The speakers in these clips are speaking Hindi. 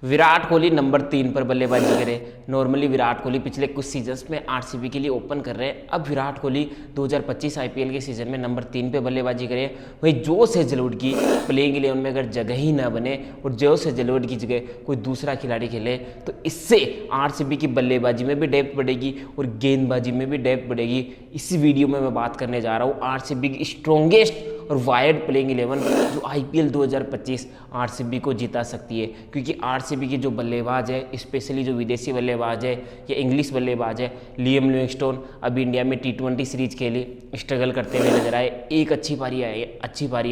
विराट कोहली नंबर 3 पर बल्लेबाजी करे। नॉर्मली विराट कोहली पिछले कुछ सीजन्स में आरसीबी के लिए ओपन कर रहे हैं। अब विराट कोहली 2025 आईपीएल के सीजन में नंबर 3 पे बल्लेबाजी करे। वहीं जोस हेजलवुड की प्लेइंग 11 में अगर जगह ही ना बने और जोस हेजलवुड की जगह कोई दूसरा खिलाड़ी खेले तो इससे आरसीबी की बल्लेबाजी में भी डेप्थ बढ़ेगी और गेंदबाजी में भी डेप्थ बढ़ेगी। इसी वीडियो में मैं बात करने जा रहा हूँ आरसीबी की स्ट्रॉन्गेस्ट और वायर्ड प्लेइंग 11 जो आईपीएल 2025 आरसीबी को जिता सकती है। क्योंकि आरसीबी की जो बल्लेबाज है, स्पेशली जो विदेशी बल्लेबाज है या इंग्लिश बल्लेबाज है, लियम लिविंगस्टोन अभी इंडिया में T20 सीरीज खेली, स्ट्रगल करते हुए नजर आए। एक अच्छी पारी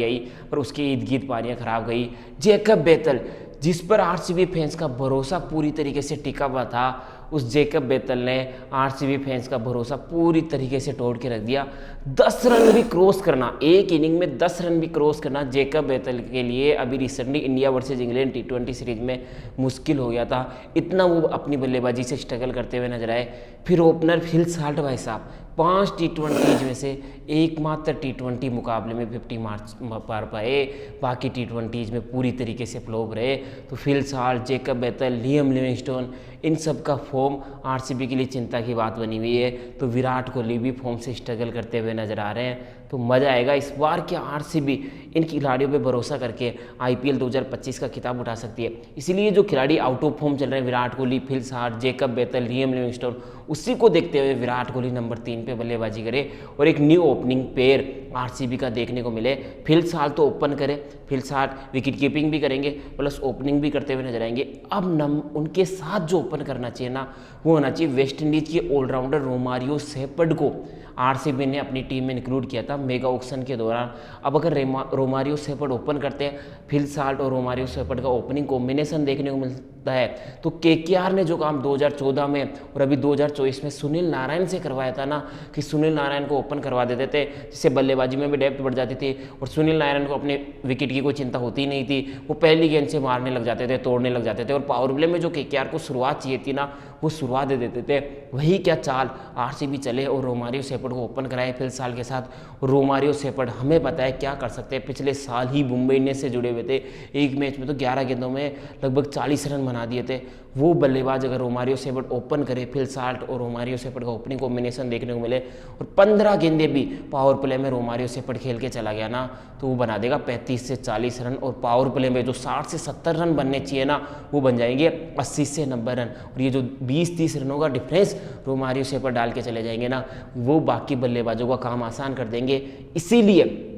आई पर उसके इर्द गिर्द पारियाँ खराब गई। जैकब बेथल जिस पर आरसीबी फैंस का भरोसा पूरी तरीके से टिका हुआ था, उस जैकब बेथल ने आरसीबी फैंस का भरोसा पूरी तरीके से तोड़ के रख दिया। 10 रन भी क्रॉस करना, एक इनिंग में 10 रन भी क्रॉस करना जैकब बेथल के लिए अभी recently India versus England T20 series में मुश्किल हो गया था। इतना वो अपनी बल्लेबाजी से स्ट्रगल करते हुए नजर आए। फिर ओपनर फिल साल्ट भाई साहब 5 T20 में से एकमात्र T20 मुकाबले में 50 मार्क्स पार पाए, बाकी T20 में पूरी तरीके से फ्लॉप रहे। तो Phil Salt, Jacob Bethell, Liam Livingstone, इन सब का फॉर्म आरसीबी के लिए चिंता की बात बनी हुई है। तो विराट कोहली भी फॉर्म से स्ट्रगल करते हुए नजर आ रहे हैं। तो मज़ा आएगा इस बार क्या आरसीबी इन खिलाड़ियों पे भरोसा करके आईपीएल 2025 का खिताब उठा सकती है। इसीलिए जो खिलाड़ी आउट ऑफ फॉर्म चल रहे हैं, Virat Kohli, Phil Salt, Jacob Bethell, Liam Livingstone, उसी को देखते हुए विराट कोहली नंबर 3 पे बल्लेबाजी करे और एक न्यू ओपनिंग पेयर आरसीबी का देखने को मिले। फिल साल्ट तो ओपन करे, फिल साल्ट विकेट कीपिंग भी करेंगे प्लस ओपनिंग भी करते हुए नजर आएंगे। अब उनके साथ जो ओपन करना चाहिए ना, वो होना चाहिए वेस्ट इंडीज के ऑलराउंडर रोमारियो शेपर्ड को आरसीबी ने अपनी टीम में इंक्लूड किया था मेगा ऑक्शन के दौरान। अब अगर रोमारियो शेपर्ड ओपन करते हैं, फिल साल्ट और रोमारियो शेपर्ड का ओपनिंग कॉम्बिनेशन देखने को मिलता है, तो केकेआर ने जो काम 2014 में और अभी 2024 में सुनील नारायण से करवाया था ना, कि सुनील नारायण को ओपन करवा देते थे जिससे बल्लेबाजी में भी डेप्थ बढ़ जाती थी और सुनील नारायण को अपने विकेट की कोई चिंता होती नहीं थी। वो पहली गेंद से मारने लग जाते थे, तोड़ने लग जाते थे और पावर प्ले में जो केकेआर को शुरुआत चाहिए थी ना, वो शुरुआत दे देते थे। वही क्या चाल आरसीबी चले और रोमारियो शेपर्ड को ओपन कराए फिल साल्ट के साथ। रोमारियो शेपर्ड हमें पता है क्या कर सकते हैं, पिछले साल ही मुंबई इंडियंस से जुड़े हुए थे। एक मैच में तो 11 गेंदों में लगभग 40 रन बना दिए थे। वो बल्लेबाज अगर रोमारियो शेपर्ड ओपन करे, फिल साल्ट और रोमारियो शेपर्ड का ओपनिंग कॉम्बिनेशन देखने को मिले और 15 गेंदें भी पावर प्ले में रोमारियो शेपर्ड खेल के चला गया ना, तो वो बना देगा 35 से 40 रन और पावर प्ले में जो 60 से 70 रन बनने चाहिए ना, वो बन जाएंगे 80 से 90 रन। और ये जो 20-30 रनों का डिफरेंस रोमारियो शेपर्ड डाल के चले जाएंगे ना, वो बाकी बल्लेबाजों का काम आसान कर देंगे। इसीलिए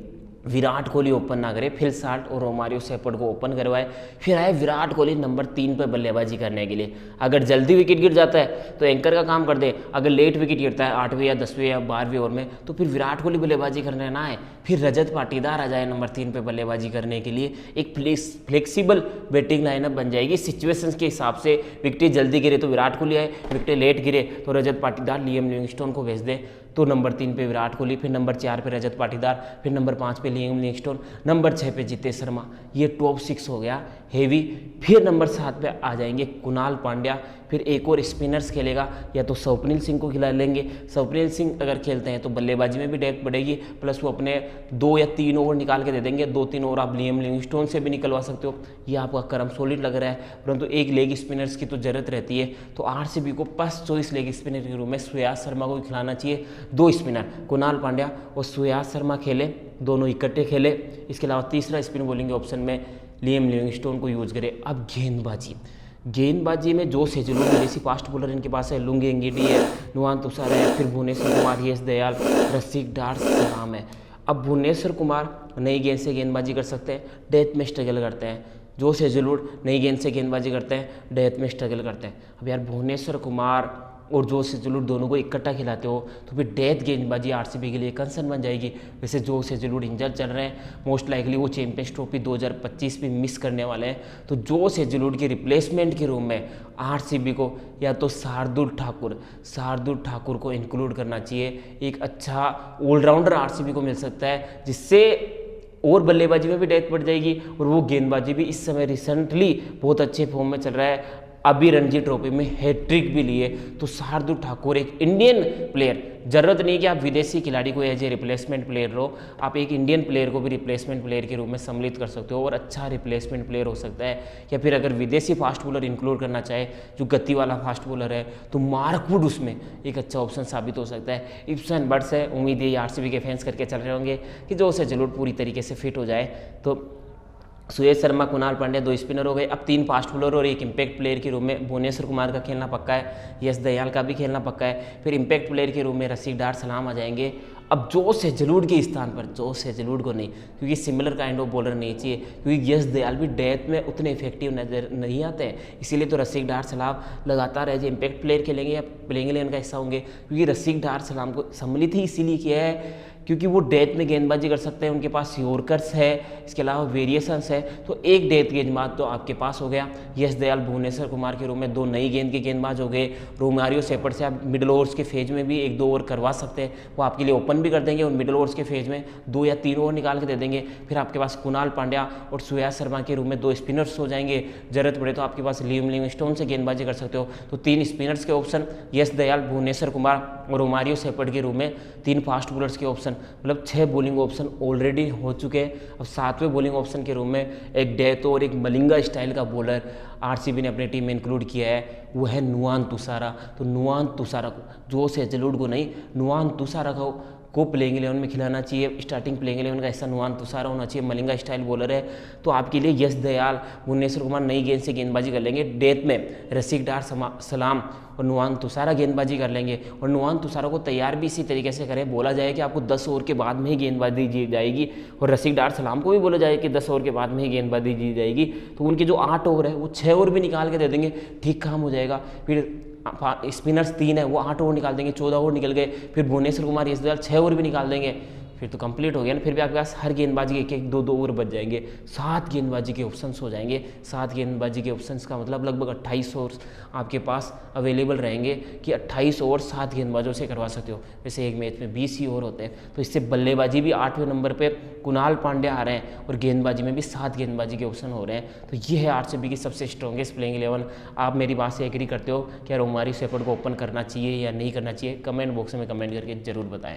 विराट कोहली ओपन ना करे, फिल साल्ट और रोमारियो शेपर्ड को ओपन करवाए, फिर आए विराट कोहली नंबर 3 पर बल्लेबाजी करने के लिए। अगर जल्दी विकेट गिर जाता है तो एंकर का काम कर दे, अगर लेट विकेट गिरता है 8वें या 10वें या 12वें ओवर में, तो फिर विराट कोहली बल्लेबाजी करने ना आए, फिर रजत पाटीदार आ जाए नंबर 3 पर बल्लेबाजी करने के लिए। एक फ्लेक्सिबल बैटिंग लाइनअप बन जाएगी सिचुएशंस के हिसाब से। विकेट जल्दी गिरे तो विराट कोहली आए, विकेट लेट गिरे तो रजत पाटीदार, लियम लिविंगस्टोन को भेज दे। तो नंबर 3 पे विराट कोहली, फिर नंबर 4 पे रजत पाटीदार, फिर नंबर 5 पे लियम लिविंगस्टोन, नंबर 6 पे जितेश शर्मा। ये टॉप 6 हो गया हेवी। फिर नंबर 7 पे आ जाएंगे कुणाल पांड्या, फिर एक और स्पिनर्स खेलेगा, या तो स्वप्निल सिंह को खिला लेंगे। स्वप्निल सिंह अगर खेलते हैं तो बल्लेबाजी में भी डेप्थ बढ़ेगी, प्लस वो अपने 2 या 3 ओवर निकाल के दे देंगे। 2-3 ओवर आप लियम लिविंगस्टोन से भी निकलवा सकते हो। ये आपका क्रम सॉलिड लग रहा है, परंतु एक लेग स्पिनर्स की तो जरूरत रहती है। तो आरसीबी को फर्स्ट चॉइस लेग स्पिनर के रूप में सुयास शर्मा को खिलाना चाहिए। 2 स्पिनर कुणाल पांड्या और सुयास शर्मा खेले, दोनों इकट्ठे खेले। इसके अलावा तीसरा स्पिन बॉलिंग के ऑप्शन में लियम लिविंगस्टोन को यूज करे। अब गेंदबाजी में जोस हेजलवुड जैसी फास्ट बॉलर इनके पास है, लुंगी एंगिडी है, नुआन तुषार है, फिर भुवनेश्वर कुमार, यश दयाल, रसिक डार नाम है। अब भुवनेश्वर कुमार नई गेंद से गेंदबाजी कर सकते हैं, डेथ में स्ट्रगल करते हैं। जोस हेजलवुड नई गेंद से गेंदबाजी करते हैं, डेथ में स्ट्रगल करते हैं। अब यार भुवनेश्वर कुमार और जोस हेजलवुड दोनों को इकट्ठा खिलाते हो तो फिर डेथ गेंदबाजी आरसीबी के लिए कंसर्न बन जाएगी। वैसे जोस हेजलवुड इंजर चल रहे हैं, मोस्ट लाइकली वो चैंपियंस ट्रॉफी 2025 भी मिस करने वाले हैं। तो जोस हेजलवुड के रिप्लेसमेंट के रूम में आरसीबी को या तो शार्दुल ठाकुर को इंक्लूड करना चाहिए। एक अच्छा ऑलराउंडर आरसीबी को मिल सकता है, जिससे और बल्लेबाजी में भी डेप्थ बढ़ जाएगी और वो गेंदबाजी भी इस समय रिसेंटली बहुत अच्छे फॉर्म में चल रहा है। अभी रणजी ट्रॉफी में हैट्रिक भी लिए। तो शार्दुल ठाकुर एक इंडियन प्लेयर, जरूरत नहीं कि आप विदेशी खिलाड़ी को एज ए रिप्लेसमेंट प्लेयर रहो, आप एक इंडियन प्लेयर को भी रिप्लेसमेंट प्लेयर के रूप में सम्मिलित कर सकते हो और अच्छा रिप्लेसमेंट प्लेयर हो सकता है। या फिर अगर विदेशी फास्ट बॉलर इंक्लूड करना चाहे जो गति वाला फास्ट बॉलर है, तो मार्क वुड उसमें एक अच्छा ऑप्शन साबित हो सकता है। इप्सन बट्स है, उम्मीद है आरसीबी के फैंस करके चल रहे होंगे कि जोस हेजलवुड पूरी तरीके से फिट हो जाए। तो सुयश शर्मा, कुणाल पांड्या 2 स्पिनर हो गए। अब 3 फास्ट बॉलर और एक इम्पैक्ट प्लेयर के रूप में भुवनेश्वर कुमार का खेलना पक्का है, यश दयाल का भी खेलना पक्का है। फिर इम्पैक्ट प्लेयर के रूप में रशीद डार सलाम आ जाएंगे। अब जोस हेजलवुड के स्थान पर जोस हेजलवुड को नहीं, क्योंकि सिमिलर काइंड ऑफ बॉलर नहीं चाहिए, क्योंकि यश दयाल भी डेथ में उतने इफेक्टिव नजर नहीं आते हैं। इसीलिए तो रशीद डार सलाम लगातार एज इम्पैक्ट प्लेयर खेलेंगे या प्लेइंग 11 का हिस्सा होंगे, क्योंकि रशीद डार सलाम को सम्मिलित ही इसीलिए किया है क्योंकि वो डेथ में गेंदबाजी कर सकते हैं, उनके पास यॉर्कर्स है, इसके अलावा वेरिएशंस है। तो एक डेथ गेंदबाज तो आपके पास हो गया। यश दयाल, भुवनेश्वर कुमार के रूप में 2 नई गेंद के गेंदबाज हो गए। रोमारियो शेफर्ड से आप मिडिल ओवर्स के फेज में भी 1-2 ओवर करवा सकते हैं, वो आपके लिए ओपन भी कर देंगे और मिडिल ओवर्स के फेज में 2 या 3 ओवर निकाल के दे देंगे। फिर आपके पास कुणाल पांड्या और सुयश शर्मा के रूप में 2 स्पिनर्स हो जाएंगे। जरूरत पड़े तो आपके पास लिम लिविंगस्टोन से गेंदबाजी कर सकते हो। तो 3 स्पिनर्स के ऑप्शन, यश दयाल, भुवनेश्वर कुमार और रोमारियो शेफर्ड के रूप में 3 फास्ट बॉलर्स के ऑप्शन, मतलब 6 बॉलिंग ऑप्शन ऑलरेडी हो चुके हैं। अब 7वें बॉलिंग ऑप्शन के रूप में एक डेथ और एक मलिंगा स्टाइल का बॉलर आरसीबी ने अपनी टीम में इंक्लूड किया है, वो है नुआन तुषारा। तो नुआन तुषारा को, जोस हेजलवुड को नहीं, नुआन तुषारा को प्लेइंग 11 में खिलाना चाहिए। स्टार्टिंग प्लेइंग 11 का ऐसा नुआन तुषारा होना चाहिए, मलिंगा स्टाइल बॉलर है। तो आपके लिए यश दयाल, भुवनेश्वर कुमार नई गेंद से गेंदबाजी कर लेंगे। डेथ में रशीद डार सलाम और नुआन तुषारा गेंदबाजी कर लेंगे। और नुआन तुषारा को तैयार भी इसी तरीके से करें, बोला जाए कि आपको 10 ओवर के बाद में ही गेंदबाजी दी जाएगी, और रशीद डार सलाम को भी बोला जाए कि 10 ओवर के बाद में ही गेंदबाजी दी जाएगी। तो उनके जो 8 ओवर है वो 6 ओवर भी निकाल के दे देंगे, ठीक काम हो जाएगा। फिर स्पिनर्स 3 है, वो 8 ओवर निकाल देंगे, 14 ओवर निकल गए। फिर भुवनेश्वर कुमार, यश दयाल 6 ओवर भी निकाल देंगे, फिर तो कंप्लीट हो गया ना। फिर भी आपके पास हर गेंदबाजी के 1-2 ओवर बच जाएंगे। 7 गेंदबाजी के ऑप्शंस हो जाएंगे। 7 गेंदबाजी के ऑप्शंस का मतलब लगभग 28 ओवर आपके पास अवेलेबल रहेंगे कि 28 ओवर 7 गेंदबाजों से करवा सकते हो। वैसे एक मैच में 20 ही ओवर होते हैं, तो इससे बल्लेबाजी भी 8वें नंबर पे कुणाल पांड्या आ रहे हैं और गेंदबाजी में भी 7 गेंदबाजी के ऑप्शन हो रहे हैं। तो ये है आरसीबी की सबसे स्ट्रॉन्गेस्ट प्लेइंग 11। आप मेरी बात से एग्री करते हो क्या रोमारियो शेफर्ड को ओपन करना चाहिए या नहीं करना चाहिए? कमेंट बॉक्स में कमेंट करके जरूर बताएं।